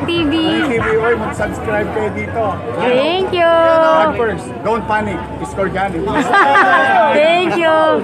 TV. Oy, mag-subscribe kayo dito. Thank you. But first, don't panic. It's organic. Thank you.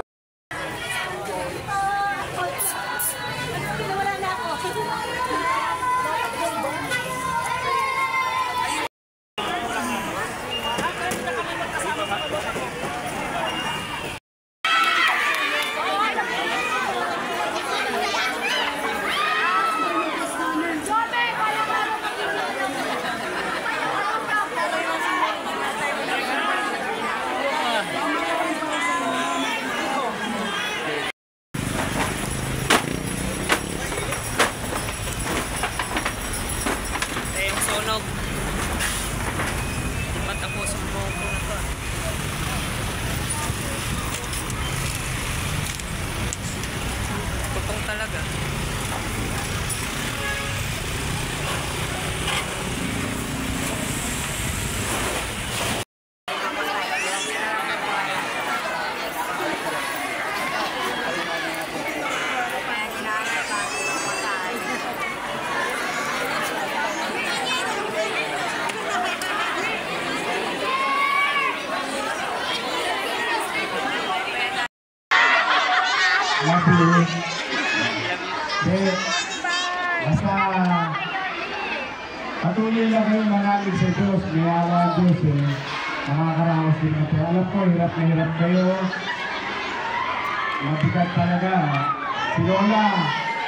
Matapos ang buong po na to. Putong talaga. Basta patuloy lang kayo manamig sa Diyos. May awa ang Diyos nakakaraos din natin. Alam ko, hirap na hirap kayo. Mabigat talaga. Si Lola,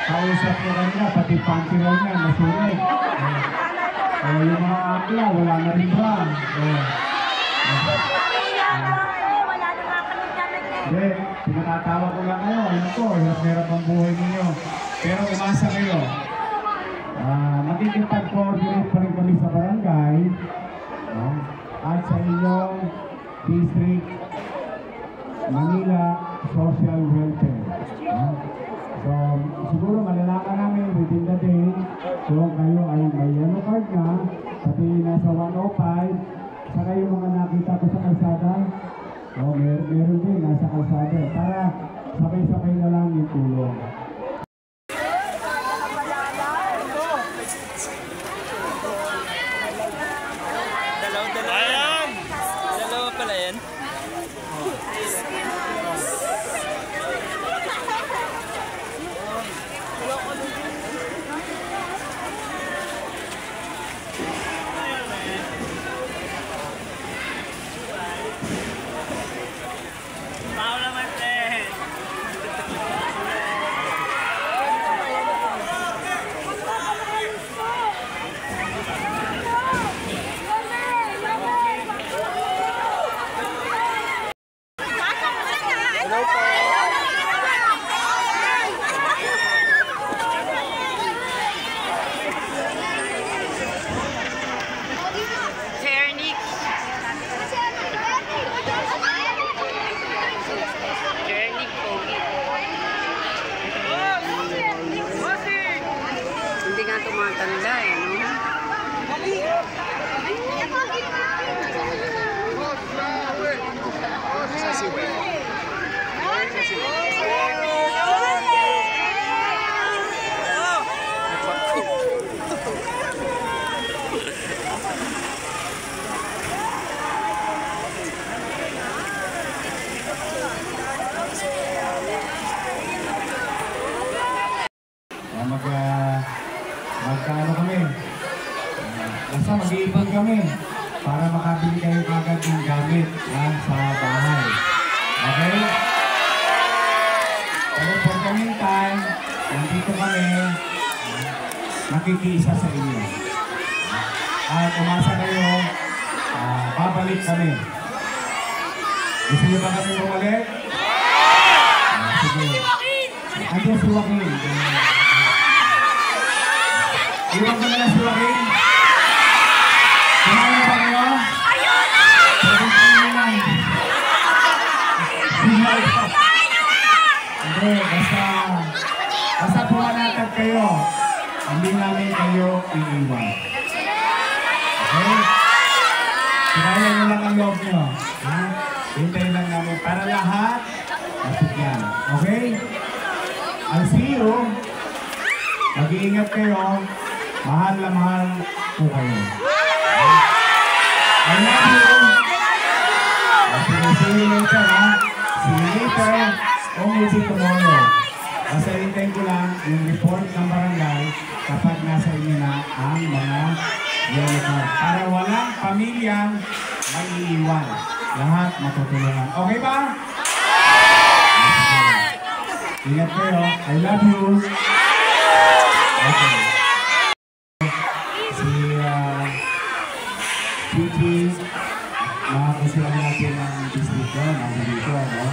kausap ko kanina, pati panty-roll niya, nasunog. Yung mga akla, wala na rin ba? Hindi, pinatatawa ko lang kayo. Alam ko, hirap ang buhay ninyo. Pero umasa kayo. Magiging pag-coordinate pa rin kami sa barangay at sa inyong district Manila Social Welfare. So, siguro malalaman namin within the day kung kayo ay may yellow card na, pati nasa 105, saka yung mga nakita ko sa kalsada, meron din nasa kalsada para sabay-sabay na lang yung tulong. Dalawa pala yan. Hindi nga tumatanda no? Magkaano kami? Basta mag-iipon kami para makabili kayo agad ng gamit sa bahay. Okay? Pero for the meantime, nandito kami nakikiisa sa inyo. At umasa kayo, babalik kami. Gusto niyo ba kami bumalik? Sige. Andiyan si Joaquin. Iwan ko na lang si Joaquin. Kumain ba kayo? Ayun na! Hindi, basta pumanatag kayo. Hindi namin kayo iiwan. Okay? Kaya nyo lang ang loob nyo. Hintayin lang namin para lahat masigyan. Okay? I'll see you. Mag-iingat kayo. Mahal na mahal po kayo. I love you. See you later, ha? See you later. O maybe tomorrow. Basta hintayin ko lang yung report ng barangay kapag nasa inyo na ang mga yellow card. Para walang pamilyang may iiwan. Lahat matutulungan. Okay ba? Ingat kayo. I love you. Okay. Si Gigi, mga kusilang natin ng district ko, nandito, ano?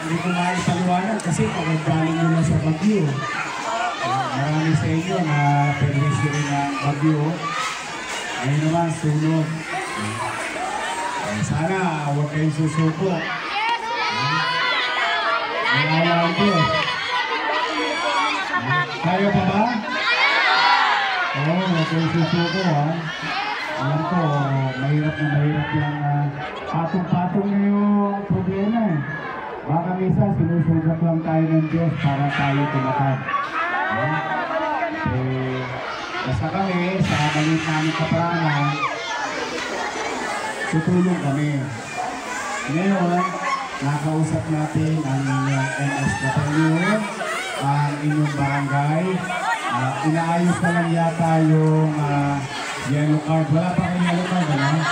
Hindi ko maipaliwanag kasi pagkagaling nyo na sa Bagyo. Marami sa inyo na perwisyo rin ng Bagyo. Ngayon naman, sunod. Sana huwag kayong susuko. Nangawa ang Diyos. Kaya pa ba? Oo, huwag kayong susuko, ha? Alam ko, mahirap na mahirap yung patong-patong na yung problema, eh. Baka minsan, sinusugat lang tayo ng Diyos para tayo tumatag. Basta kami, sa maliit namin kaparanan, tutulong kami. Ngayon, nakausap natin ang inyong MSW, ang inyong barangay. Inaayos na lang yata yung yellow card. Wala pa kayong yellow card, ano?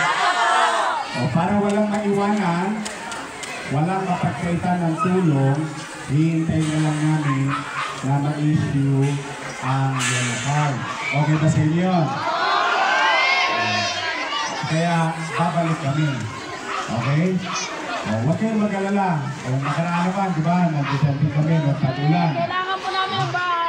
O, para walang maiwanan, walang mapagkaitan ng tulong, hihintay na lang namin na ma-issue ang yellow card. Okay ba sa inyo? Kaya babalik kami. Okay? O, huwag kayong mag-alala. O, nakaraan naman, di ba? Nag-desente kami, nagpatulan. Kailangan po namin, bye!